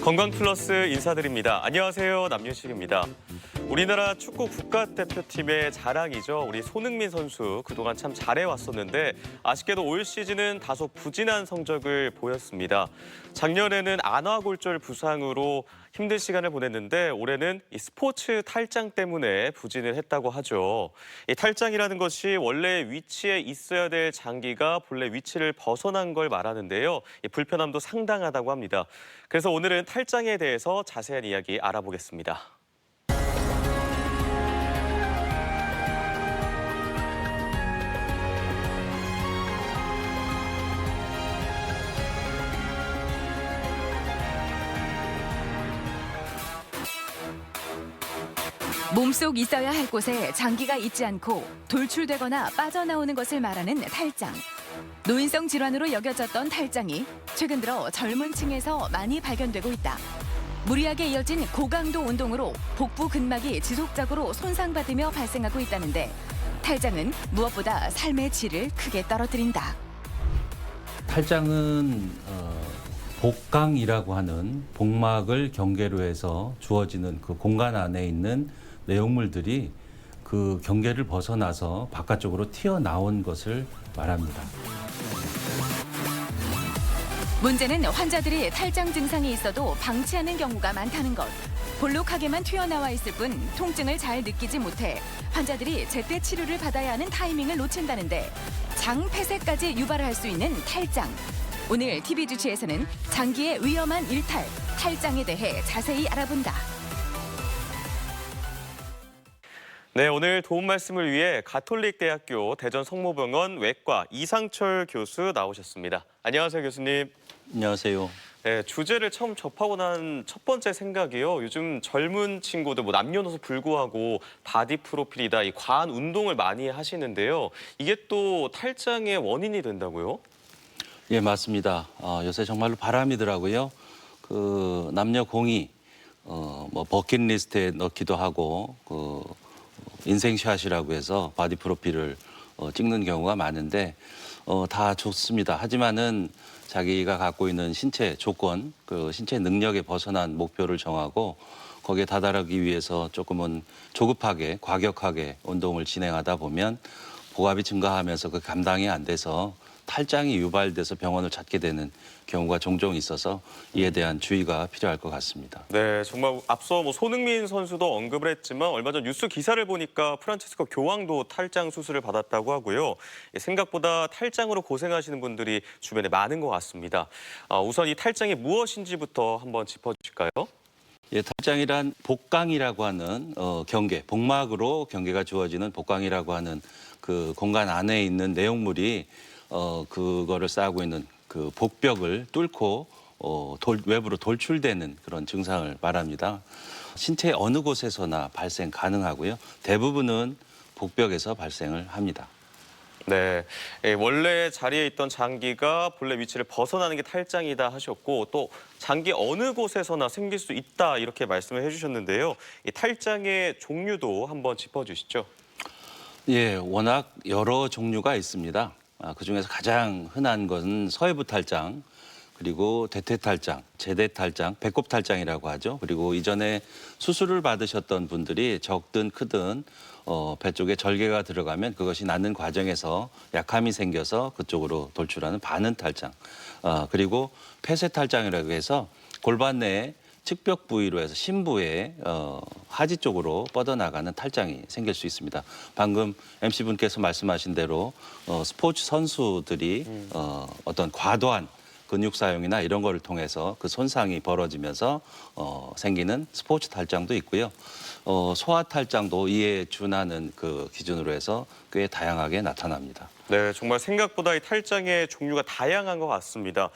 건강 플러스 인사드립니다. 안녕하세요. 남윤식입니다. 우리나라 축구 국가대표팀의 자랑이죠. 우리 손흥민 선수 그동안 참 잘해왔었는데 아쉽게도 올 시즌은 다소 부진한 성적을 보였습니다. 작년에는 안화골절 부상으로 힘든 시간을 보냈는데 올해는 이 스포츠 탈장 때문에 부진을 했다고 하죠. 이 탈장이라는 것이 원래 위치에 있어야 될 장기가 본래 위치를 벗어난 걸 말하는데요. 이 불편함도 상당하다고 합니다. 그래서 오늘은 탈장에 대해서 자세한 이야기 알아보겠습니다. 몸속 있어야 할 곳에 장기가 있지 않고 돌출되거나 빠져나오는 것을 말하는 탈장. 노인성 질환으로 여겨졌던 탈장이 최근 들어 젊은 층에서 많이 발견되고 있다. 무리하게 이어진 고강도 운동으로 복부 근막이 지속적으로 손상받으며 발생하고 있다는데 탈장은 무엇보다 삶의 질을 크게 떨어뜨린다. 탈장은 복강이라고 하는 복막을 경계로 해서 주어지는 그 공간 안에 있는 내용물들이 그 경계를 벗어나서 바깥쪽으로 튀어나온 것을 말합니다. 문제는 환자들이 탈장 증상이 있어도 방치하는 경우가 많다는 것. 볼록하게만 튀어나와 있을 뿐 통증을 잘 느끼지 못해 환자들이 제때 치료를 받아야 하는 타이밍을 놓친다는데 장 폐쇄까지 유발할 수 있는 탈장. 오늘 TV 주치에서는 장기의 위험한 일탈, 탈장에 대해 자세히 알아본다. 네, 오늘 도움 말씀을 위해 가톨릭대학교 대전성모병원 외과 이상철 교수 나오셨습니다. 안녕하세요, 교수님. 안녕하세요. 네, 주제를 처음 접하고 난 첫 번째 생각이요. 요즘 젊은 친구들 남녀노소 불구하고 바디 프로필이다, 이 과한 운동을 많이 하시는데요. 이게 또 탈장의 원인이 된다고요? 예, 맞습니다. 요새 정말로 바람이더라고요. 그 남녀 공이 뭐 버킷리스트에 넣기도 하고 인생샷이라고 해서 바디 프로필을 찍는 경우가 많은데 다 좋습니다. 하지만은 자기가 갖고 있는 신체 조건, 그 신체 능력에 벗어난 목표를 정하고 거기에 다다르기 위해서 조금은 조급하게, 과격하게 운동을 진행하다 보면 복압이 증가하면서 그 감당이 안 돼서 탈장이 유발돼서 병원을 찾게 되는 경우가 종종 있어서 이에 대한 주의가 필요할 것 같습니다. 네, 정말 앞서 손흥민 선수도 언급을 했지만 얼마 전 뉴스 기사를 보니까 프란체스코 교황도 탈장 수술을 받았다고 하고요. 생각보다 탈장으로 고생하시는 분들이 주변에 많은 것 같습니다. 우선 이 탈장이 무엇인지부터 한번 짚어주실까요? 예, 탈장이란 복강이라고 하는 경계, 복막으로 경계가 주어지는 복강이라고 하는 그 공간 안에 있는 내용물이 그거를 쌓고 있는 그 복벽을 뚫고 외부로 돌출되는 그런 증상을 말합니다. 신체 어느 곳에서나 발생 가능하고요. 대부분은 복벽에서 발생을 합니다. 네, 원래 자리에 있던 장기가 본래 위치를 벗어나는 게 탈장이다 하셨고 또 장기 어느 곳에서나 생길 수 있다 이렇게 말씀을 해주셨는데요. 이 탈장의 종류도 한번 짚어주시죠. 예, 워낙 여러 종류가 있습니다. 그중에서 가장 흔한 것은 서해부 탈장, 그리고 대퇴탈장, 제대탈장, 배꼽탈장이라고 하죠. 그리고 이전에 수술을 받으셨던 분들이 적든 크든 배 쪽에 절개가 들어가면 그것이 낫는 과정에서 약함이 생겨서 그쪽으로 돌출하는 반은탈장, 그리고 폐쇄탈장이라고 해서 골반 내에 측벽 부위로 해서 심부에 하지 쪽으로 뻗어나가는 탈장이 생길 수 있습니다. 방금 MC분께서 말씀하신 대로 스포츠 선수들이 어떤 과도한 근육 사용이나 이런 거를 통해서 그 손상이 벌어지면서 생기는 스포츠 탈장도 있고요. 소아 탈장도 이에 준하는 그 기준으로 해서 꽤 다양하게 나타납니다. 네, 정말 생각보다 이 탈장의 종류가 다양한 것 같습니다.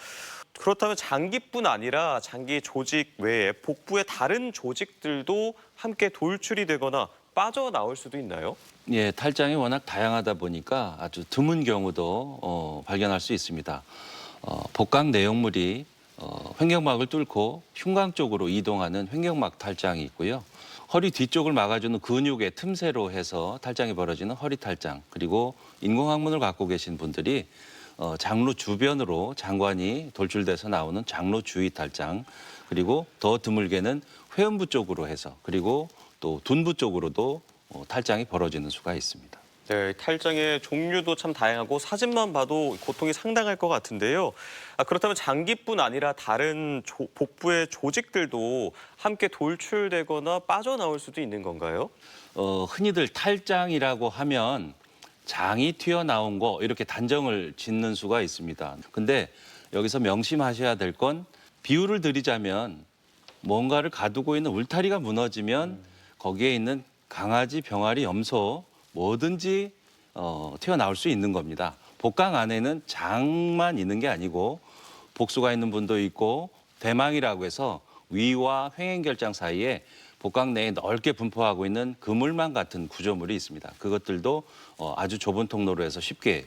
그렇다면 장기뿐 아니라 장기 조직 외에 복부의 다른 조직들도 함께 돌출이 되거나 빠져나올 수도 있나요? 예, 탈장이 워낙 다양하다 보니까 아주 드문 경우도 발견할 수 있습니다. 복강 내용물이 횡격막을 뚫고 흉곽 쪽으로 이동하는 횡격막 탈장이 있고요. 허리 뒤쪽을 막아주는 근육의 틈새로 해서 탈장이 벌어지는 허리 탈장, 그리고 인공항문을 갖고 계신 분들이 장로 주변으로 장관이 돌출돼서 나오는 장로 주위 탈장, 그리고 더 드물게는 회음부 쪽으로 해서, 그리고 또 둔부 쪽으로도 탈장이 벌어지는 수가 있습니다. 네, 탈장의 종류도 참 다양하고 사진만 봐도 고통이 상당할 것 같은데요. 그렇다면 장기뿐 아니라 다른 복부의 조직들도 함께 돌출되거나 빠져나올 수도 있는 건가요? 흔히들 탈장이라고 하면 장이 튀어나온 거 이렇게 단정을 짓는 수가 있습니다. 근데 여기서 명심하셔야 될 건 비유를 드리자면 뭔가를 가두고 있는 울타리가 무너지면 거기에 있는 강아지, 병아리, 염소 뭐든지 튀어나올 수 있는 겁니다. 복강 안에는 장만 있는 게 아니고 복수가 있는 분도 있고 대망이라고 해서 위와 횡행결장 사이에 복강 내에 넓게 분포하고 있는 그물망 같은 구조물이 있습니다. 그것들도 아주 좁은 통로로 해서 쉽게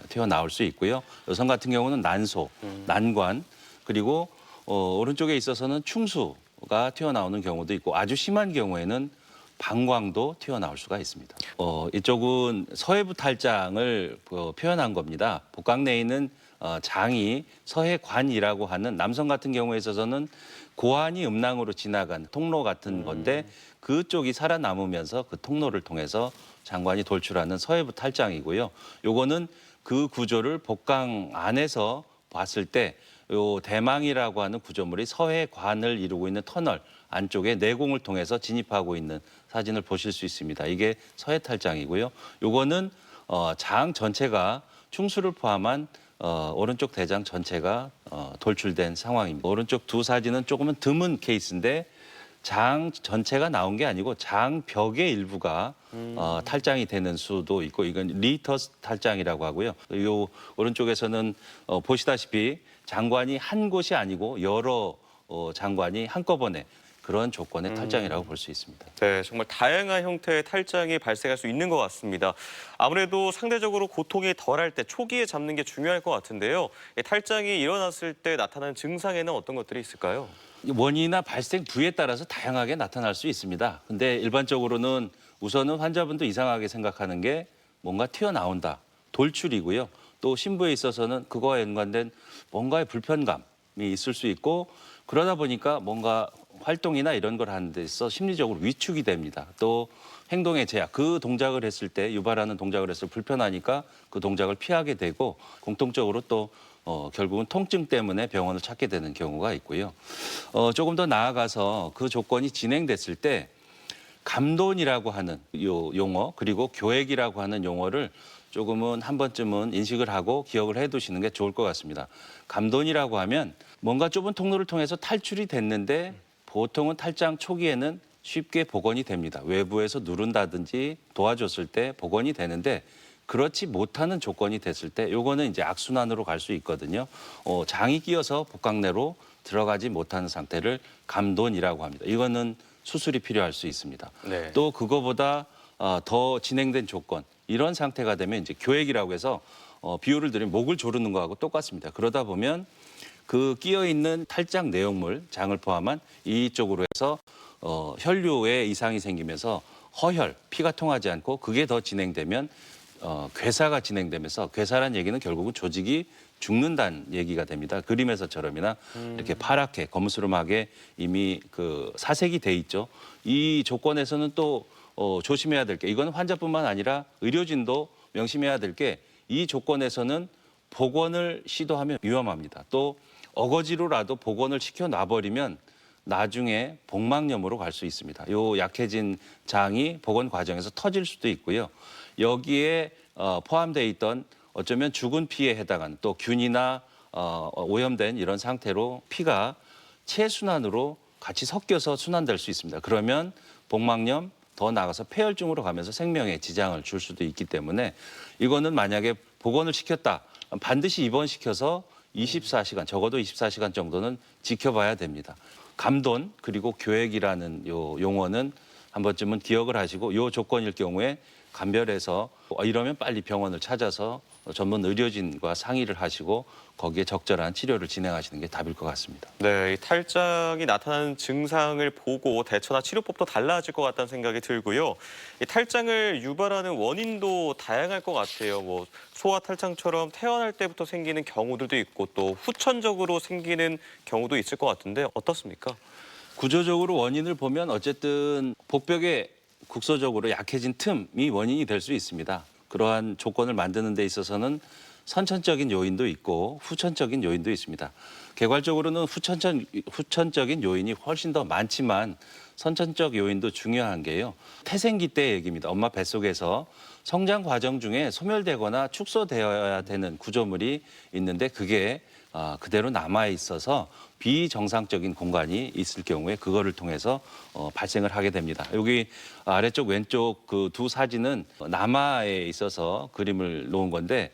튀어나올 수 있고요. 여성 같은 경우는 난소, 난관, 그리고 오른쪽에 있어서는 충수가 튀어나오는 경우도 있고 아주 심한 경우에는 방광도 튀어나올 수가 있습니다. 이쪽은 서해부 탈장을 표현한 겁니다. 복강 내에 있는 장이 서해관이라고 하는 남성 같은 경우에 있어서는 고환이 음낭으로 지나간 통로 같은 건데 그쪽이 살아남으면서 그 통로를 통해서 장관이 돌출하는 서해부 탈장이고요. 요거는 그 구조를 복강 안에서 봤을 때 요 대망이라고 하는 구조물이 서해관을 이루고 있는 터널 안쪽에 내공을 통해서 진입하고 있는 사진을 보실 수 있습니다. 이게 서해 탈장이고요. 요거는 장 전체가 충수를 포함한 오른쪽 대장 전체가 돌출된 상황입니다. 오른쪽 두 사진은 조금은 드문 케이스인데 장 전체가 나온 게 아니고 장벽의 일부가 탈장이 되는 수도 있고 이건 리터스 탈장이라고 하고요. 요 오른쪽에서는 보시다시피 장관이 한 곳이 아니고 여러 장관이 한꺼번에 그런 조건의 탈장이라고 볼 수 있습니다. 네, 정말 다양한 형태의 탈장이 발생할 수 있는 것 같습니다. 아무래도 상대적으로 고통이 덜할 때 초기에 잡는 게 중요할 것 같은데요. 탈장이 일어났을 때 나타나는 증상에는 어떤 것들이 있을까요? 원인이나 발생 부위에 따라서 다양하게 나타날 수 있습니다. 근데 일반적으로는 우선은 환자분도 이상하게 생각하는 게 뭔가 튀어나온다, 돌출이고요. 또 신부에 있어서는 그거와 연관된 뭔가의 불편감이 있을 수 있고 그러다 보니까 뭔가 활동이나 이런 걸 하는 데 있어 심리적으로 위축이 됩니다. 또 행동의 제약, 그 동작을 했을 때 유발하는 동작을 했을 때 불편하니까 그 동작을 피하게 되고 공통적으로 또 결국은 통증 때문에 병원을 찾게 되는 경우가 있고요. 조금 더 나아가서 그 조건이 진행됐을 때 감돈이라고 하는 요 용어 그리고 교액이라고 하는 용어를 조금은 한 번쯤은 인식을 하고 기억을 해두시는 게 좋을 것 같습니다. 감돈이라고 하면 뭔가 좁은 통로를 통해서 탈출이 됐는데 보통은 탈장 초기에는 쉽게 복원이 됩니다. 외부에서 누른다든지 도와줬을 때 복원이 되는데 그렇지 못하는 조건이 됐을 때 요거는 이제 악순환으로 갈 수 있거든요. 장이 끼어서 복강 내로 들어가지 못하는 상태를 감돈이라고 합니다. 이거는 수술이 필요할 수 있습니다. 네. 또 그거보다 더 진행된 조건 이런 상태가 되면 이제 교액이라고 해서 비유를 드리면 목을 조르는 거하고 똑같습니다. 그러다 보면 그 끼어 있는 탈장 내용물 장을 포함한 이쪽으로 해서 혈류에 이상이 생기면서 허혈, 피가 통하지 않고 그게 더 진행되면 괴사가 진행되면서 괴사란 얘기는 결국은 조직이 죽는다는 얘기가 됩니다. 그림에서처럼이나 이렇게 파랗게 거무스름하게 이미 그 사색이 돼 있죠. 이 조건에서는 또 조심해야 될 게 이건 환자뿐만 아니라 의료진도 명심해야 될 게 이 조건에서는 복원을 시도하면 위험합니다. 또 어거지로라도 복원을 시켜 놔버리면 나중에 복막염으로 갈 수 있습니다. 요 약해진 장이 복원 과정에서 터질 수도 있고요. 여기에 포함되어 있던 어쩌면 죽은 피에 해당하는 또 균이나 오염된 이런 상태로 피가 체순환으로 같이 섞여서 순환될 수 있습니다. 그러면 복막염 더 나아가서 폐혈증으로 가면서 생명에 지장을 줄 수도 있기 때문에 이거는 만약에 복원을 시켰다. 반드시 입원시켜서 24시간, 적어도 24시간 정도는 지켜봐야 됩니다. 감돈 그리고 교액이라는 요 용어는 한 번쯤은 기억을 하시고 요 조건일 경우에 감별해서 이러면 빨리 병원을 찾아서 전문 의료진과 상의를 하시고 거기에 적절한 치료를 진행하시는 게 답일 것 같습니다. 네, 이 탈장이 나타나는 증상을 보고 대처나 치료법도 달라질 것 같다는 생각이 들고요. 이 탈장을 유발하는 원인도 다양할 것 같아요. 뭐 소아 탈장처럼 태어날 때부터 생기는 경우들도 있고 또 후천적으로 생기는 경우도 있을 것 같은데 어떻습니까? 구조적으로 원인을 보면 어쨌든 복벽에 국소적으로 약해진 틈이 원인이 될 수 있습니다. 그러한 조건을 만드는 데 있어서는 선천적인 요인도 있고 후천적인 요인도 있습니다. 개괄적으로는 후천적인 요인이 훨씬 더 많지만 선천적 요인도 중요한 게요. 태생기 때 얘기입니다. 엄마 뱃속에서 성장 과정 중에 소멸되거나 축소되어야 되는 구조물이 있는데 그게 그대로 남아 있어서 비정상적인 공간이 있을 경우에 그거를 통해서 발생을 하게 됩니다. 여기 아래쪽 왼쪽 그 두 사진은 남아에 있어서 그림을 놓은 건데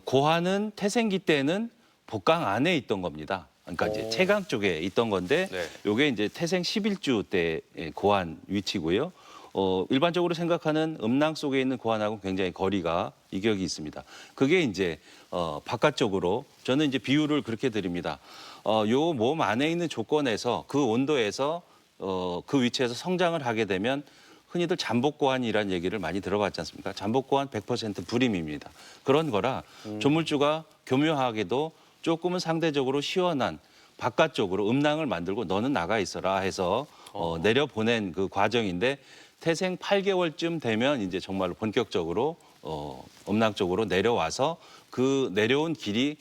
고환은 태생기 때는 복강 안에 있던 겁니다. 그러니까 이제 체강 쪽에 있던 건데 네. 요게 이제 태생 11주 때 고환 위치고요. 일반적으로 생각하는 음낭 속에 있는 고환하고 굉장히 거리가 이격이 있습니다. 그게 이제 바깥쪽으로 저는 이제 비유를 그렇게 드립니다. 요 몸 안에 있는 조건에서 그 온도에서 그 위치에서 성장을 하게 되면 흔히들 잠복고환이라는 얘기를 많이 들어봤지 않습니까? 잠복고환 100% 불임입니다. 그런 거라 조물주가 교묘하게도 조금은 상대적으로 시원한 바깥쪽으로 음낭을 만들고 너는 나가 있어라 해서 내려보낸 그 과정인데 태생 8개월쯤 되면 이제 정말로 본격적으로 음낭 쪽으로 내려와서 그 내려온 길이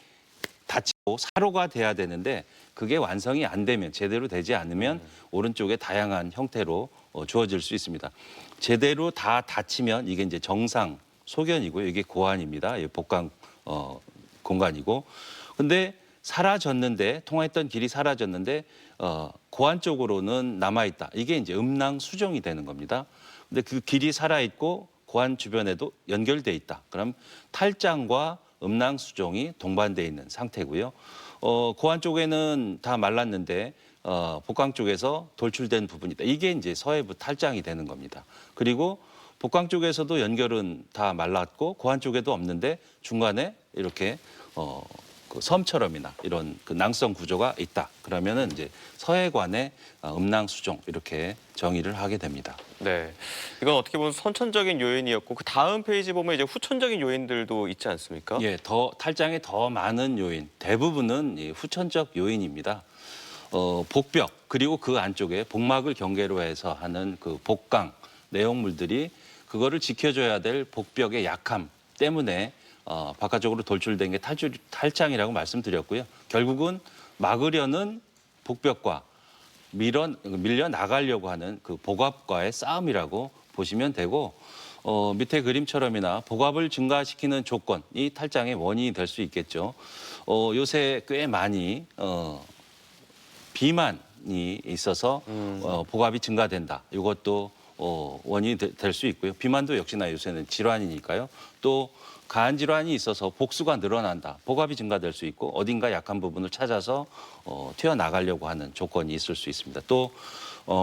닫히고 사로가 돼야 되는데 그게 완성이 안 되면 제대로 되지 않으면 오른쪽에 다양한 형태로 주어질 수 있습니다. 제대로 다 닫히면 이게 이제 정상 소견이고요. 이게 고환입니다. 복강 공간이고. 근데 사라졌는데 통화했던 길이 사라졌는데 고환 쪽으로는 남아 있다. 이게 이제 음낭 수종이 되는 겁니다. 근데 그 길이 살아 있고 고환 주변에도 연결돼 있다. 그럼 탈장과 음낭 수종이 동반돼 있는 상태고요. 고환 쪽에는 다 말랐는데 복강 쪽에서 돌출된 부분이다. 이게 이제 서해부 탈장이 되는 겁니다. 그리고 복강 쪽에서도 연결은 다 말랐고 고환 쪽에도 없는데 중간에 이렇게 그 섬처럼이나 이런 그 낭성 구조가 있다. 그러면은 이제 서해관의 음낭 수종 이렇게 정의를 하게 됩니다. 네, 이건 어떻게 보면 선천적인 요인이었고 그 다음 페이지 보면 이제 후천적인 요인들도 있지 않습니까? 예, 더 탈장의 더 많은 요인 대부분은 이 후천적 요인입니다. 복벽 그리고 그 안쪽에 복막을 경계로 해서 하는 그 복강 내용물들이 그거를 지켜줘야 될 복벽의 약함 때문에 바깥쪽으로 돌출된 게 탈장이라고 말씀드렸고요. 결국은 막으려는 복벽과 밀려 나가려고 하는 그 복압과의 싸움이라고 보시면 되고 밑에 그림처럼이나 복압을 증가시키는 조건이 탈장의 원인이 될 수 있겠죠. 요새 꽤 많이 비만이 있어서 복압이 증가된다. 이것도 원인이 될 수 있고요. 비만도 역시나 요새는 질환이니까요. 또 간 질환이 있어서 복수가 늘어난다. 복압이 증가될 수 있고 어딘가 약한 부분을 찾아서 튀어나가려고 하는 조건이 있을 수 있습니다. 또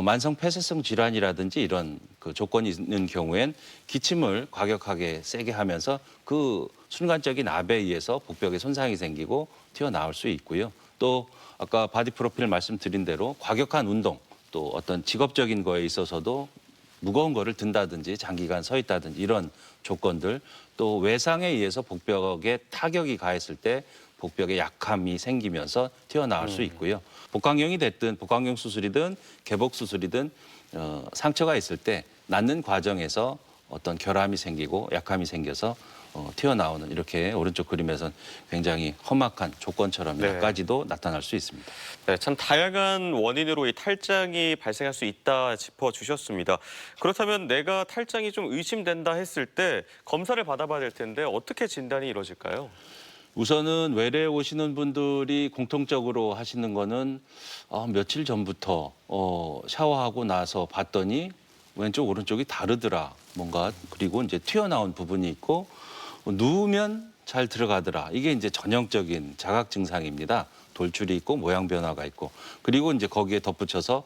만성 폐쇄성 질환이라든지 이런 그 조건이 있는 경우엔 기침을 과격하게 세게 하면서 그 순간적인 압에 의해서 복벽에 손상이 생기고 튀어나올 수 있고요. 또 아까 바디 프로필 말씀드린 대로 과격한 운동 또 어떤 직업적인 거에 있어서도 무거운 거를 든다든지 장기간 서 있다든지 이런 조건들 또 외상에 의해서 복벽에 타격이 가했을 때 복벽에 약함이 생기면서 튀어나올 수 있고요. 복강경이 됐든 복강경 수술이든 개복 수술이든 상처가 있을 때 낫는 과정에서 어떤 결함이 생기고 약함이 생겨서 튀어나오는 이렇게 오른쪽 그림에서는 굉장히 험악한 조건처럼 네. 몇 가지도 나타날 수 있습니다. 네, 참 다양한 원인으로 이 탈장이 발생할 수 있다 짚어주셨습니다. 그렇다면 내가 탈장이 좀 의심된다 했을 때 검사를 받아봐야 될 텐데 어떻게 진단이 이루어질까요? 우선은 외래에 오시는 분들이 공통적으로 하시는 거는 며칠 전부터 샤워하고 나서 봤더니 왼쪽 오른쪽이 다르더라. 뭔가 그리고 이제 튀어나온 부분이 있고 누우면 잘 들어가더라. 이게 이제 전형적인 자각 증상입니다. 돌출이 있고 모양 변화가 있고 그리고 이제 거기에 덧붙여서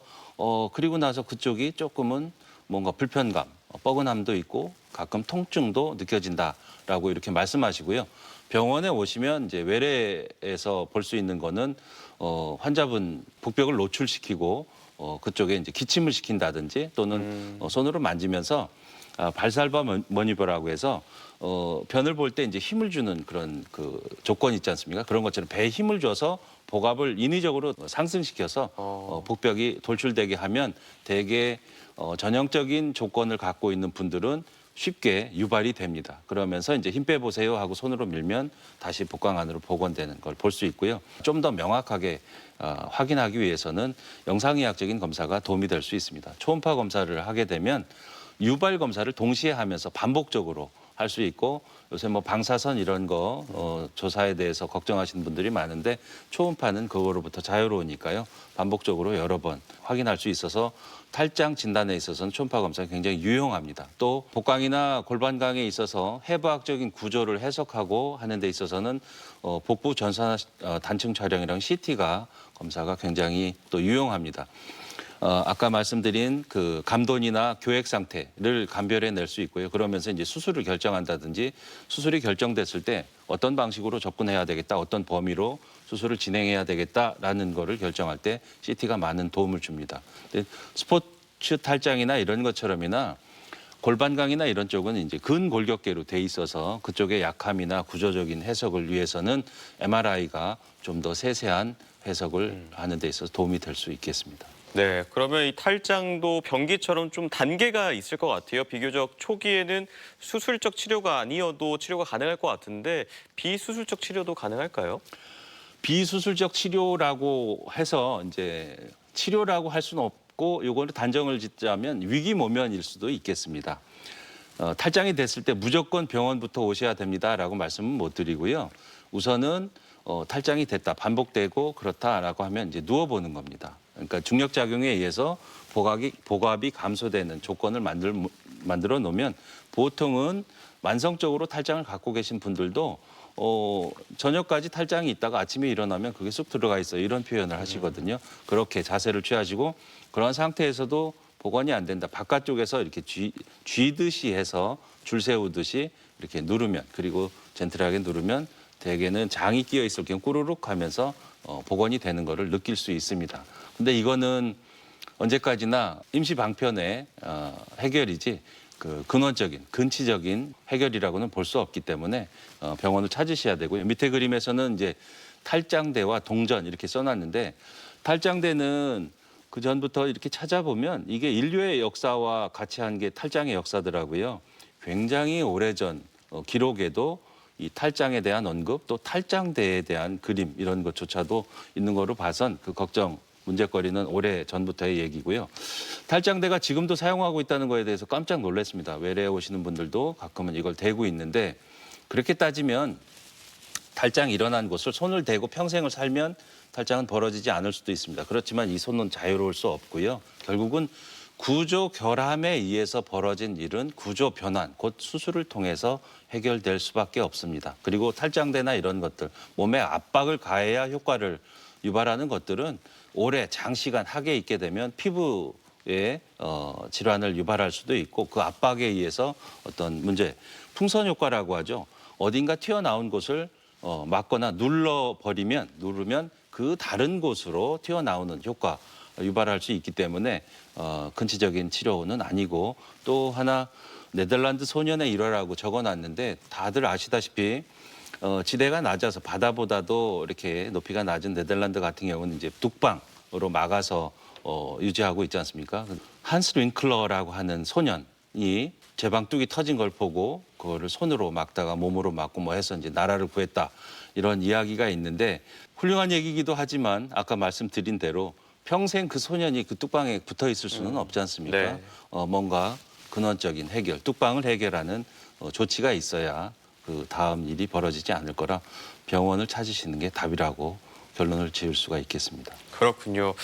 그리고 나서 그쪽이 조금은 뭔가 불편감, 뻐근함도 있고 가끔 통증도 느껴진다라고 이렇게 말씀하시고요. 병원에 오시면 이제 외래에서 볼 수 있는 거는 환자분 복벽을 노출시키고 그쪽에 이제 기침을 시킨다든지 또는 손으로 만지면서 발살바 머니버라고 해서 변을 볼 때 이제 힘을 주는 그런 그 조건 있지 않습니까? 그런 것처럼 배에 힘을 줘서 복압을 인위적으로 상승시켜서 복벽이 돌출되게 하면 대개 전형적인 조건을 갖고 있는 분들은 쉽게 유발이 됩니다. 그러면서 이제 힘 빼보세요 하고 손으로 밀면 다시 복강 안으로 복원되는 걸 볼 수 있고요. 좀 더 명확하게 확인하기 위해서는 영상의학적인 검사가 도움이 될 수 있습니다. 초음파 검사를 하게 되면 유발 검사를 동시에 하면서 반복적으로 할 수 있고 요새 뭐 방사선 이런 거 조사에 대해서 걱정하시는 분들이 많은데 초음파는 그거로부터 자유로우니까요. 반복적으로 여러 번 확인할 수 있어서 탈장 진단에 있어서는 초음파 검사가 굉장히 유용합니다. 또 복강이나 골반강에 있어서 해부학적인 구조를 해석하고 하는 데 있어서는 복부 전산 단층 촬영이랑 CT가 검사가 굉장히 또 유용합니다. 아까 말씀드린 그 감돈이나 교액 상태를 감별해 낼 수 있고요. 그러면서 이제 수술을 결정한다든지 수술이 결정됐을 때 어떤 방식으로 접근해야 되겠다, 어떤 범위로 수술을 진행해야 되겠다라는 거를 결정할 때 CT가 많은 도움을 줍니다. 근데 스포츠 탈장이나 이런 것처럼이나 골반강이나 이런 쪽은 이제 근골격계로 돼 있어서 그쪽의 약함이나 구조적인 해석을 위해서는 MRI가 좀 더 세세한 해석을 하는 데 있어서 도움이 될 수 있겠습니다. 네, 그러면 이 탈장도 변기처럼 좀 단계가 있을 것 같아요. 비교적 초기에는 수술적 치료가 아니어도 치료가 가능할 것 같은데 비수술적 치료도 가능할까요? 비수술적 치료라고 해서 이제 치료라고 할 수는 없고 요거를 단정을 짓자면 위기모면일 수도 있겠습니다. 탈장이 됐을 때 무조건 병원부터 오셔야 됩니다라고 말씀은 못 드리고요. 우선은 탈장이 됐다, 반복되고 그렇다라고 하면 이제 누워보는 겁니다. 그러니까 중력작용에 의해서 복압이 감소되는 조건을 만들어 놓으면 보통은 만성적으로 탈장을 갖고 계신 분들도 저녁까지 탈장이 있다가 아침에 일어나면 그게 쑥 들어가 있어요. 이런 표현을 하시거든요. 그렇게 자세를 취하시고 그런 상태에서도 복원이 안 된다. 바깥쪽에서 이렇게 쥐듯이 해서 줄 세우듯이 이렇게 누르면 그리고 젠틀하게 누르면 대개는 장이 끼어 있을 경우 꾸르륵 하면서 복원이 되는 거를 느낄 수 있습니다. 근데 이거는 언제까지나 임시 방편의 해결이지 그 근원적인 근치적인 해결이라고는 볼 수 없기 때문에 병원을 찾으셔야 되고요. 밑에 그림에서는 이제 탈장대와 동전 이렇게 써놨는데 탈장대는 그 전부터 이렇게 찾아보면 이게 인류의 역사와 같이 한 게 탈장의 역사더라고요. 굉장히 오래전 기록에도 이 탈장에 대한 언급 또 탈장대에 대한 그림 이런 것조차도 있는 거로 봐선 그 걱정 문제거리는 오래 전부터의 얘기고요. 탈장대가 지금도 사용하고 있다는 거에 대해서 깜짝 놀랐습니다. 외래에 오시는 분들도 가끔은 이걸 대고 있는데 그렇게 따지면 탈장이 일어난 곳을 손을 대고 평생을 살면 탈장은 벌어지지 않을 수도 있습니다. 그렇지만 이 손은 자유로울 수 없고요. 결국은 구조 결함에 의해서 벌어진 일은 구조 변환, 곧 수술을 통해서 해결될 수밖에 없습니다. 그리고 탈장대나 이런 것들, 몸에 압박을 가해야 효과를 유발하는 것들은 오래 장시간 하게 있게 되면 피부에 질환을 유발할 수도 있고 그 압박에 의해서 어떤 문제, 풍선 효과라고 하죠. 어딘가 튀어나온 곳을 막거나 누르면 그 다른 곳으로 튀어나오는 효과 유발할 수 있기 때문에 근치적인 치료는 아니고 또 하나 네덜란드 소년의 일화라고 적어놨는데 다들 아시다시피 지대가 낮아서 바다보다도 이렇게 높이가 낮은 네덜란드 같은 경우는 이제 뚝방으로 막아서 유지하고 있지 않습니까? 한스 윙클러라고 하는 소년이 제방 뚝이 터진 걸 보고 그거를 손으로 막다가 몸으로 막고 뭐 해서 이제 나라를 구했다 이런 이야기가 있는데 훌륭한 얘기이기도 하지만 아까 말씀드린 대로 평생 그 소년이 그 뚝방에 붙어 있을 수는 없지 않습니까? 네. 뭔가 근원적인 해결, 뚝방을 해결하는 조치가 있어야 그 다음 일이 벌어지지 않을 거라 병원을 찾으시는 게 답이라고 결론을 지을 수가 있겠습니다. 그렇군요.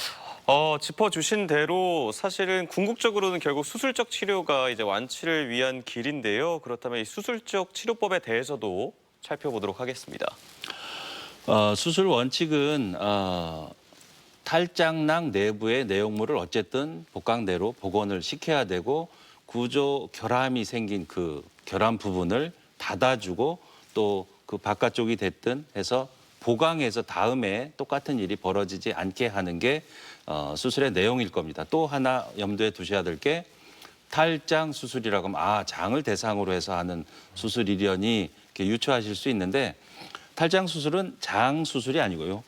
짚어주신 대로 사실은 궁극적으로는 결국 수술적 치료가 이제 완치를 위한 길인데요. 그렇다면 이 수술적 치료법에 대해서도 살펴보도록 하겠습니다. 수술 원칙은 탈장낭 내부의 내용물을 어쨌든 복강대로 복원을 시켜야 되고 구조 결함이 생긴 그 결함 부분을 닫아주고 또 그 바깥쪽이 됐든 해서 보강해서 다음에 똑같은 일이 벌어지지 않게 하는 게 수술의 내용일 겁니다. 또 하나 염두에 두셔야 될 게 탈장 수술이라고 하면 장을 대상으로 해서 하는 수술이려니 이렇게 유추하실 수 있는데 탈장 수술은 장 수술이 아니고요.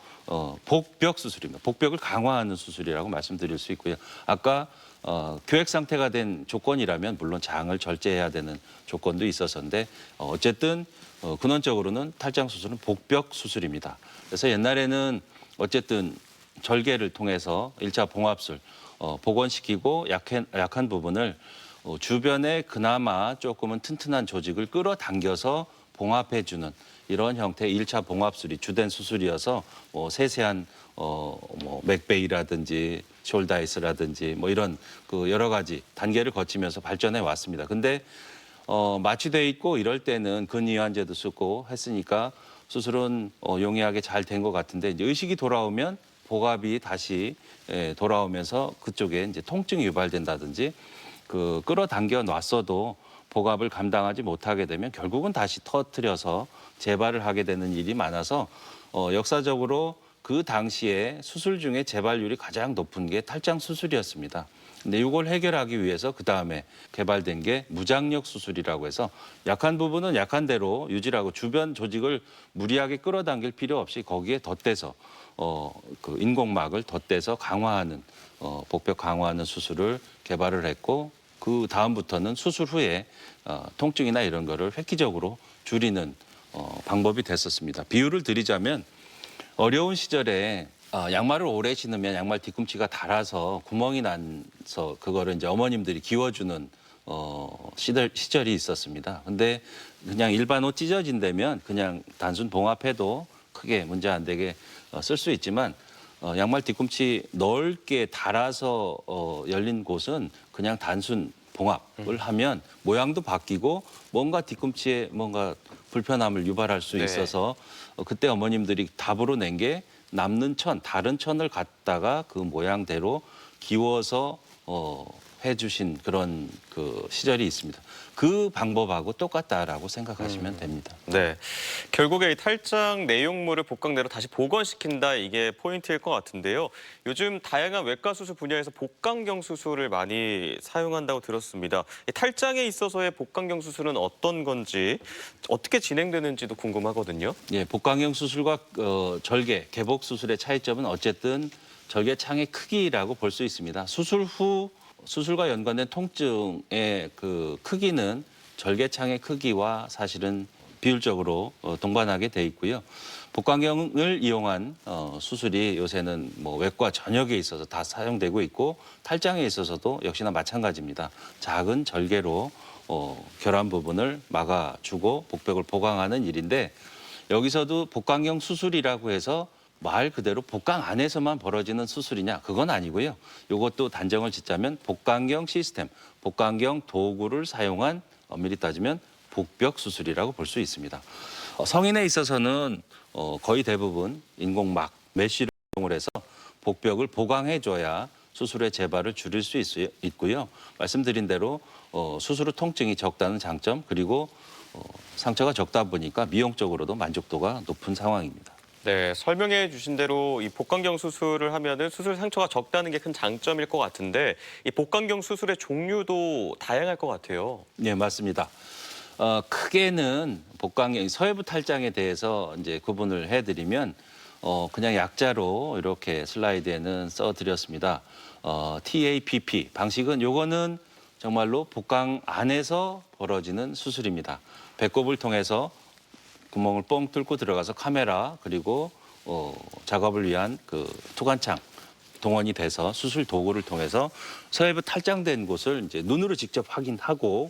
복벽 수술입니다. 복벽을 강화하는 수술이라고 말씀드릴 수 있고요. 아까 교획 상태가 된 조건이라면 물론 장을 절제해야 되는 조건도 있었는데 어쨌든 근원적으로는 탈장 수술은 복벽 수술입니다. 그래서 옛날에는 어쨌든 절개를 통해서 1차 봉합술 복원시키고 약한 부분을 주변에 그나마 조금은 튼튼한 조직을 끌어당겨서 봉합해주는 이런 형태의 1차 봉합술이 주된 수술이어서 세세한 맥베이라든지 숄다이스라든지 이런 그 여러 가지 단계를 거치면서 발전해 왔습니다. 근데 마취돼 있고 이럴 때는 근이완제도 쓰고 했으니까 수술은 용이하게 잘 된 것 같은데 이제 의식이 돌아오면 복압이 다시 돌아오면서 그쪽에 이제 통증이 유발된다든지 그 끌어당겨 놨어도 복압을 감당하지 못하게 되면 결국은 다시 터뜨려서 재발을 하게 되는 일이 많아서 역사적으로 그 당시에 수술 중에 재발률이 가장 높은 게 탈장 수술이었습니다. 근데 이걸 해결하기 위해서 그다음에 개발된 게 무장력 수술이라고 해서 약한 부분은 약한 대로 유지하고 주변 조직을 무리하게 끌어당길 필요 없이 거기에 덧대서 그 인공막을 덧대서 강화하는 복벽 강화하는 수술을 개발을 했고 그 다음부터는 수술 후에 통증이나 이런 거를 획기적으로 줄이는 방법이 됐었습니다. 비유를 드리자면 어려운 시절에 양말을 오래 신으면 양말 뒤꿈치가 닳아서 구멍이 나서 그거를 이제 어머님들이 기워주는 시절이 있었습니다. 근데 그냥 일반 옷 찢어진다면 그냥 단순 봉합해도 크게 문제 안 되게 쓸 수 있지만 양말 뒤꿈치 넓게 닳아서 열린 곳은 그냥 단순 봉합을 하면 모양도 바뀌고 뭔가 뒤꿈치에 뭔가 불편함을 유발할 수 있어서 그때 어머님들이 답으로 낸 게 남는 다른 천을 갖다가 그 모양대로 기워서 해주신 그런 그 시절이 있습니다. 그 방법하고 똑같다라고 생각하시면 됩니다. 네, 결국에 이 탈장 내용물을 복강내로 다시 복원시킨다 이게 포인트일 것 같은데요. 요즘 다양한 외과 수술 분야에서 복강경 수술을 많이 사용한다고 들었습니다. 이 탈장에 있어서의 복강경 수술은 어떤 건지 어떻게 진행되는지도 궁금하거든요. 예, 복강경 수술과 절개, 개복 수술의 차이점은 어쨌든 절개창의 크기라고 볼 수 있습니다. 수술 후 수술과 연관된 통증의 그 크기는 절개창의 크기와 사실은 비율적으로 동반하게 돼 있고요. 복강경을 이용한 수술이 요새는 외과 전역에 있어서 다 사용되고 있고 탈장에 있어서도 역시나 마찬가지입니다. 작은 절개로 결함 부분을 막아주고 복벽을 보강하는 일인데 여기서도 복강경 수술이라고 해서 말 그대로 복강 안에서만 벌어지는 수술이냐? 그건 아니고요. 이것도 단정을 짓자면 복강경 시스템, 복강경 도구를 사용한 엄밀히 따지면 복벽 수술이라고 볼 수 있습니다. 성인에 있어서는 거의 대부분 인공막, 메쉬를 이용을 해서 복벽을 보강해줘야 수술의 재발을 줄일 수 있고요. 말씀드린 대로 수술 후 통증이 적다는 장점 그리고 상처가 적다 보니까 미용적으로도 만족도가 높은 상황입니다. 네, 설명해 주신 대로 이 복강경 수술을 하면은 수술 상처가 적다는 게 큰 장점일 것 같은데 이 복강경 수술의 종류도 다양할 것 같아요. 네, 맞습니다. 크게는 복강경 서해부 탈장에 대해서 이제 구분을 해드리면 그냥 약자로 이렇게 슬라이드에는 써드렸습니다. TAPP 방식은 요거는 정말로 복강 안에서 벌어지는 수술입니다. 배꼽을 통해서 구멍을 뻥 뚫고 들어가서 카메라 그리고 작업을 위한 그 투관창 동원이 돼서 수술 도구를 통해서 서해부 탈장된 곳을 이제 눈으로 직접 확인하고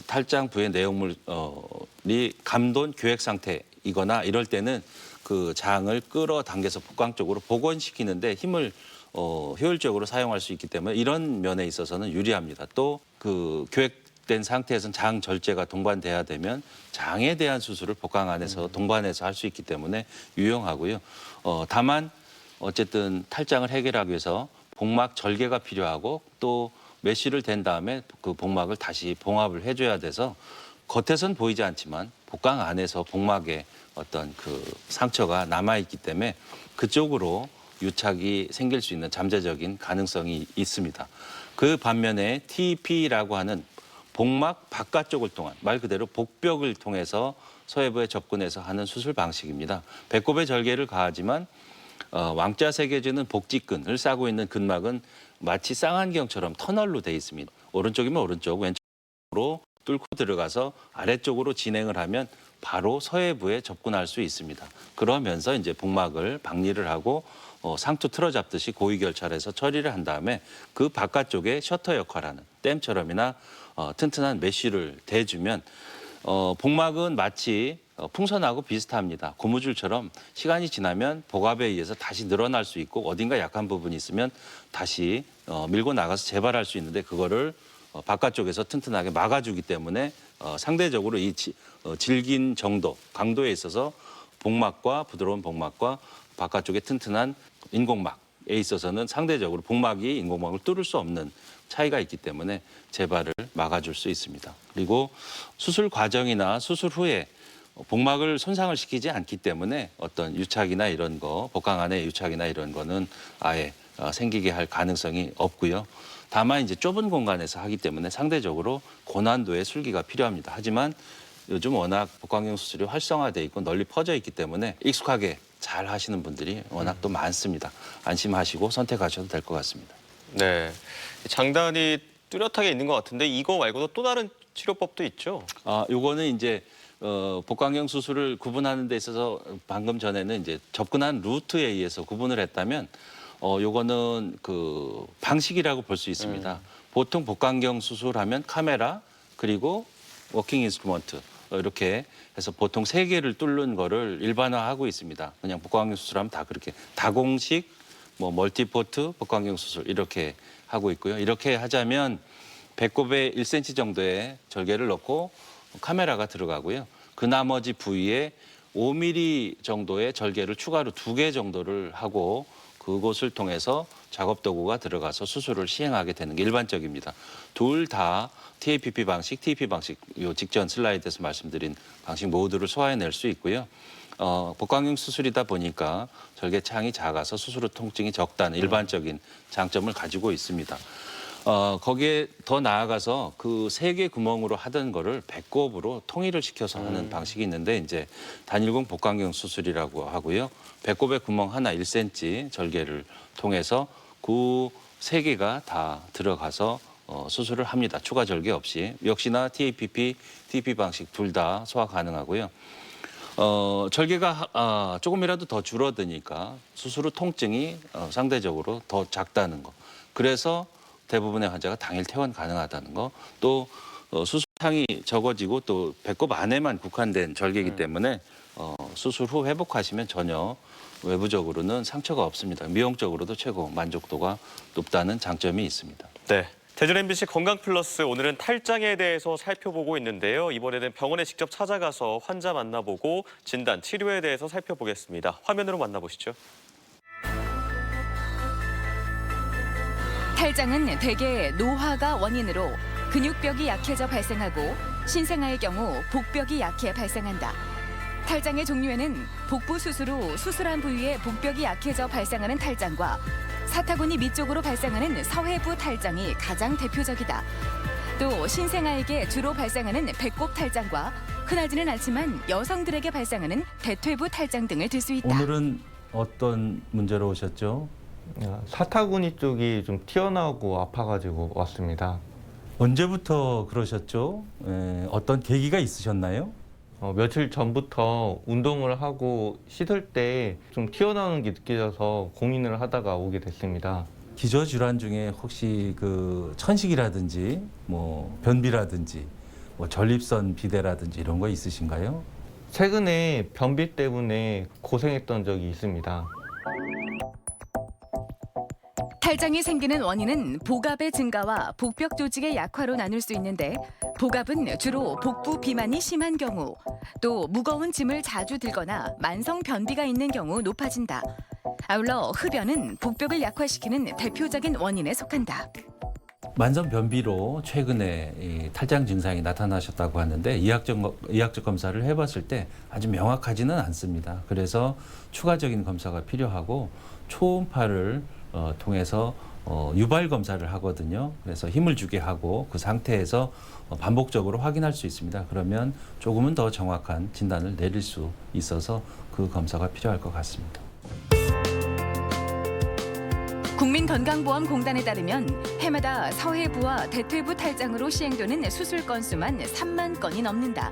탈장 부의 내용물이 감돈 교획 상태이거나 이럴 때는 그 장을 끌어당겨서 복강 쪽으로 복원시키는데 힘을 효율적으로 사용할 수 있기 때문에 이런 면에 있어서는 유리합니다. 또 그 교획된 상태에서는 장 절제가 동반돼야 되면 장에 대한 수술을 복강 안에서 동반해서 할 수 있기 때문에 유용하고요. 다만 어쨌든 탈장을 해결하기 위해서 복막 절개가 필요하고 또 메쉬를 댄 다음에 그 복막을 다시 봉합을 해줘야 돼서 겉에선 보이지 않지만 복강 안에서 복막에 어떤 그 상처가 남아있기 때문에 그쪽으로 유착이 생길 수 있는 잠재적인 가능성이 있습니다. 그 반면에 TP라고 하는 복막 바깥쪽을 통한 말 그대로 복벽을 통해서 서해부에 접근해서 하는 수술 방식입니다. 배꼽에 절개를 가하지만 왕자 세계지는 복직근을 싸고 있는 근막은 마치 쌍안경처럼 터널로 돼 있습니다. 오른쪽이면 오른쪽, 왼쪽으로 뚫고 들어가서 아래쪽으로 진행을 하면 바로 서해부에 접근할 수 있습니다. 그러면서 이제 복막을 박리를 하고 상투 틀어잡듯이 고위결찰해서 처리를 한 다음에 그 바깥쪽에 셔터 역할하는 댐처럼이나 튼튼한 메쉬를 대주면 복막은 마치 풍선하고 비슷합니다. 고무줄처럼 시간이 지나면 복압에 의해서 다시 늘어날 수 있고 어딘가 약한 부분이 있으면 다시 밀고 나가서 재발할 수 있는데 그거를 바깥쪽에서 튼튼하게 막아주기 때문에 상대적으로 이 질긴 정도, 강도에 있어서 복막과 부드러운 복막과 바깥쪽에 튼튼한 인공막에 있어서는 상대적으로 복막이 인공막을 뚫을 수 없는 차이가 있기 때문에 재발을 막아줄 수 있습니다. 그리고 수술 과정이나 수술 후에 복막을 손상을 시키지 않기 때문에 어떤 유착이나 이런 거, 복강 안에 유착이나 이런 거는 아예 생기게 할 가능성이 없고요. 다만 이제 좁은 공간에서 하기 때문에 상대적으로 고난도의 술기가 필요합니다. 하지만 요즘 워낙 복강경 수술이 활성화돼 있고 널리 퍼져 있기 때문에 익숙하게 잘 하시는 분들이 워낙 또 많습니다. 안심하시고 선택하셔도 될 것 같습니다. 네, 장단이 뚜렷하게 있는 것 같은데 이거 말고도 또 다른 치료법도 있죠? 요거는 이제 복강경 수술을 구분하는 데 있어서 방금 전에는 이제 접근한 루트에 의해서 구분을 했다면 요거는 그 방식이라고 볼 수 있습니다. 보통 복강경 수술하면 카메라 그리고 워킹 인스트루먼트 이렇게 해서 보통 3개를 뚫는 거를 일반화하고 있습니다. 그냥 복강경 수술하면 다 그렇게 다공식 뭐 멀티포트 복강경 수술 이렇게 하고 있고요. 이렇게 하자면 배꼽에 1cm 정도의 절개를 넣고 카메라가 들어가고요. 그 나머지 부위에 5mm 정도의 절개를 추가로 2개 정도를 하고 그곳을 통해서 작업 도구가 들어가서 수술을 시행하게 되는 게 일반적입니다. 둘 다 TAPP 방식, TP 방식, 요 직전 슬라이드에서 말씀드린 방식 모두를 소화해낼 수 있고요. 복강경 수술이다 보니까 절개창이 작아서 수술 후 통증이 적다는 일반적인 장점을 가지고 있습니다. 거기에 더 나아가서 그 3개 구멍으로 하던 거를 배꼽으로 통일을 시켜서 하는 방식이 있는데 이제 단일공 복강경 수술이라고 하고요. 배꼽에 구멍 하나 1cm 절개를 통해서 그 3개가 다 들어가서 수술을 합니다. 추가 절개 없이. 역시나 TAPP, TP 방식 둘 다 소화 가능하고요. 절개가 조금이라도 더 줄어드니까 수술 후 통증이 상대적으로 더 작다는 거. 그래서 대부분의 환자가 당일 퇴원 가능하다는 거. 또 수술량이 적어지고 또 배꼽 안에만 국한된 절개이기 때문에 수술 후 회복하시면 전혀 외부적으로는 상처가 없습니다. 미용적으로도 최고 만족도가 높다는 장점이 있습니다. 네. 대전 MBC 건강플러스 오늘은 탈장에 대해서 살펴보고 있는데요. 이번에는 병원에 직접 찾아가서 환자 만나보고 진단, 치료에 대해서 살펴보겠습니다. 화면으로 만나보시죠. 탈장은 대개 노화가 원인으로 근육벽이 약해져 발생하고 신생아의 경우 복벽이 약해 발생한다. 탈장의 종류에는 복부 수술 후 수술한 부위에 복벽이 약해져 발생하는 탈장과 사타구니 밑쪽으로 발생하는 서해부 탈장이 가장 대표적이다. 또 신생아에게 주로 발생하는 배꼽 탈장과 흔하지는 않지만 여성들에게 발생하는 대퇴부 탈장 등을 들 수 있다. 오늘은 어떤 문제로 오셨죠? 사타구니 쪽이 좀 튀어나오고 아파가지고 왔습니다. 언제부터 그러셨죠? 어떤 계기가 있으셨나요? 며칠 전부터 운동을 하고 씻을 때 좀 튀어나오는 게 느껴져서 고민을 하다가 오게 됐습니다. 기저질환 중에 혹시 그 천식이라든지 뭐 변비라든지 뭐 전립선 비대라든지 이런 거 있으신가요? 최근에 변비 때문에 고생했던 적이 있습니다. 탈장이 생기는 원인은 복압의 증가와 복벽 조직의 약화로 나눌 수 있는데 복압은 주로 복부 비만이 심한 경우 또 무거운 짐을 자주 들거나 만성 변비가 있는 경우 높아진다. 아울러 흡연은 복벽을 약화시키는 대표적인 원인에 속한다. 만성 변비로 최근에 이 탈장 증상이 나타나셨다고 하는데 의학적 검사를 해봤을 때 아주 명확하지는 않습니다. 그래서 추가적인 검사가 필요하고 초음파를 통해서 유발 검사를 하거든요. 그래서 힘을 주게 하고 그 상태에서 반복적으로 확인할 수 있습니다. 그러면 조금은 더 정확한 진단을 내릴 수 있어서 그 검사가 필요할 것 같습니다. 국민건강보험공단에 따르면 해마다 서해부와 대퇴부 탈장으로 시행되는 수술 건수만 3만 건이 넘는다.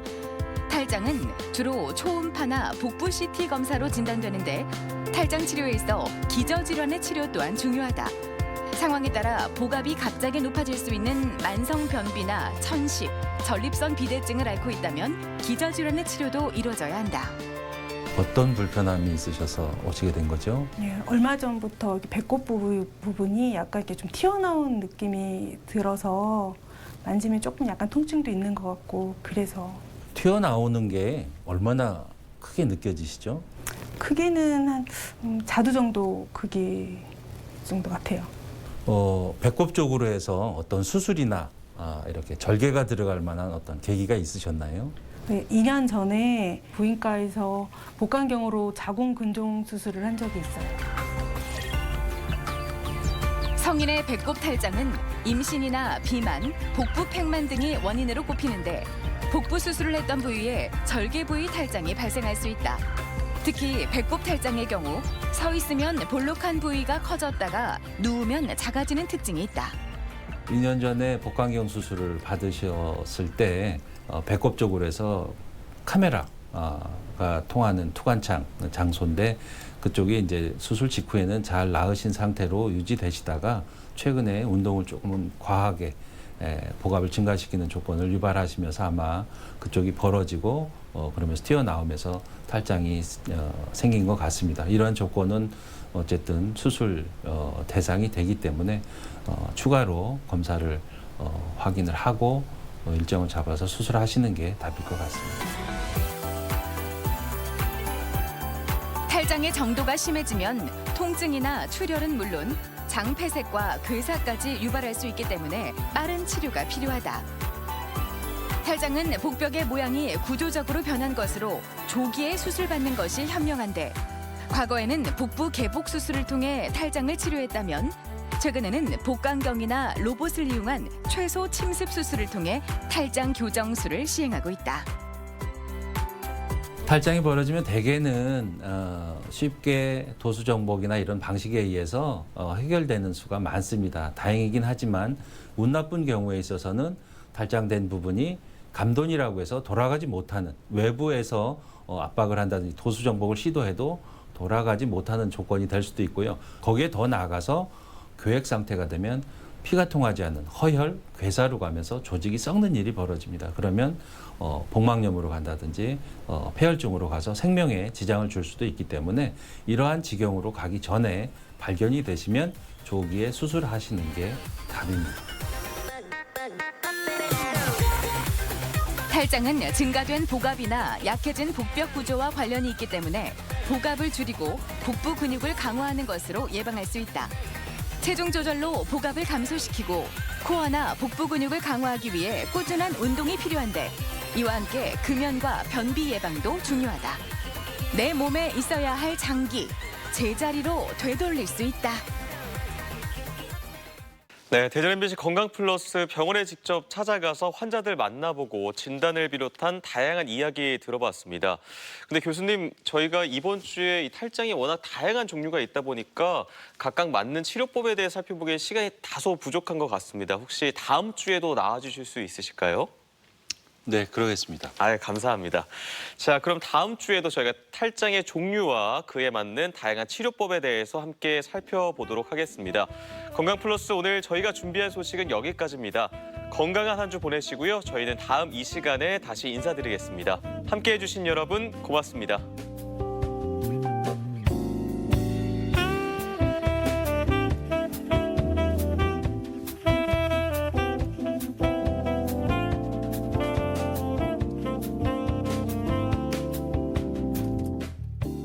탈장은 주로 초음파나 복부 CT 검사로 진단되는데 탈장 치료에 있어 기저질환의 치료 또한 중요하다. 상황에 따라 복압이 갑자기 높아질 수 있는 만성 변비나 천식, 전립선 비대증을 앓고 있다면 기저질환의 치료도 이루어져야 한다. 어떤 불편함이 있으셔서 오시게 된 거죠? 예, 얼마 전부터 배꼽 부분이 약간 이렇게 좀 튀어나온 느낌이 들어서 만지면 조금 약간 통증도 있는 것 같고 그래서 튀어나오는 게 얼마나 크게 느껴지시죠? 크기는 한 자두 정도 크기 정도 같아요. 배꼽 쪽으로 해서 어떤 수술이나 이렇게 절개가 들어갈 만한 어떤 계기가 있으셨나요? 네, 2년 전에 부인과에서 복강경으로 자궁근종 수술을 한 적이 있어요. 성인의 배꼽 탈장은 임신이나 비만, 복부 팽만 등이 원인으로 꼽히는데 복부 수술을 했던 부위에 절개 부위 탈장이 발생할 수 있다. 특히 배꼽 탈장의 경우 서 있으면 볼록한 부위가 커졌다가 누우면 작아지는 특징이 있다. 2년 전에 복강경 수술을 받으셨을 때 배꼽 쪽으로 해서 카메라가 통하는 투관창 장소인데 그쪽이 이제 수술 직후에는 잘 나으신 상태로 유지되시다가 최근에 운동을 조금은 과하게 복압을 증가시키는 조건을 유발하시면서 아마 그쪽이 벌어지고 그러면서 튀어나오면서 탈장이 생긴 것 같습니다. 이러한 조건은 어쨌든 수술 대상이 되기 때문에 추가로 검사를 확인을 하고 일정을 잡아서 수술하시는 게 답일 것 같습니다. 탈장의 정도가 심해지면 통증이나 출혈은 물론 장폐색과 괴사까지 유발할 수 있기 때문에 빠른 치료가 필요하다. 탈장은 복벽의 모양이 구조적으로 변한 것으로 조기에 수술받는 것이 현명한데 과거에는 복부 개복 수술을 통해 탈장을 치료했다면 최근에는 복강경이나 로봇을 이용한 최소 침습 수술을 통해 탈장 교정술을 시행하고 있다. 탈장이 벌어지면 대개는 쉽게 도수정복이나 이런 방식에 의해서 해결되는 수가 많습니다. 다행이긴 하지만 운 나쁜 경우에 있어서는 탈장된 부분이 감돈이라고 해서 돌아가지 못하는 외부에서 압박을 한다든지 도수정복을 시도해도 돌아가지 못하는 조건이 될 수도 있고요. 거기에 더 나아가서 교획 상태가 되면 피가 통하지 않는 허혈, 괴사로 가면서 조직이 썩는 일이 벌어집니다. 그러면 복막염으로 간다든지 폐혈증으로 가서 생명에 지장을 줄 수도 있기 때문에 이러한 지경으로 가기 전에 발견이 되시면 조기에 수술하시는 게 답입니다. 탈장은 증가된 복압이나 약해진 복벽 구조와 관련이 있기 때문에 복압을 줄이고 복부 근육을 강화하는 것으로 예방할 수 있다. 체중 조절로 복압을 감소시키고 코어나 복부 근육을 강화하기 위해 꾸준한 운동이 필요한데 이와 함께 금연과 변비 예방도 중요하다. 내 몸에 있어야 할 장기, 제자리로 되돌릴 수 있다. 네, 대전 MBC 건강플러스 병원에 직접 찾아가서 환자들 만나보고 진단을 비롯한 다양한 이야기 들어봤습니다. 근데 교수님, 저희가 이번 주에 이 탈장이 워낙 다양한 종류가 있다 보니까 각각 맞는 치료법에 대해 살펴보기에 시간이 다소 부족한 것 같습니다. 혹시 다음 주에도 나와주실 수 있으실까요? 네, 그러겠습니다. 감사합니다. 자, 그럼 다음 주에도 저희가 탈장의 종류와 그에 맞는 다양한 치료법에 대해서 함께 살펴보도록 하겠습니다. 건강플러스 오늘 저희가 준비한 소식은 여기까지입니다. 건강한 한 주 보내시고요. 저희는 다음 이 시간에 다시 인사드리겠습니다. 함께해 주신 여러분 고맙습니다.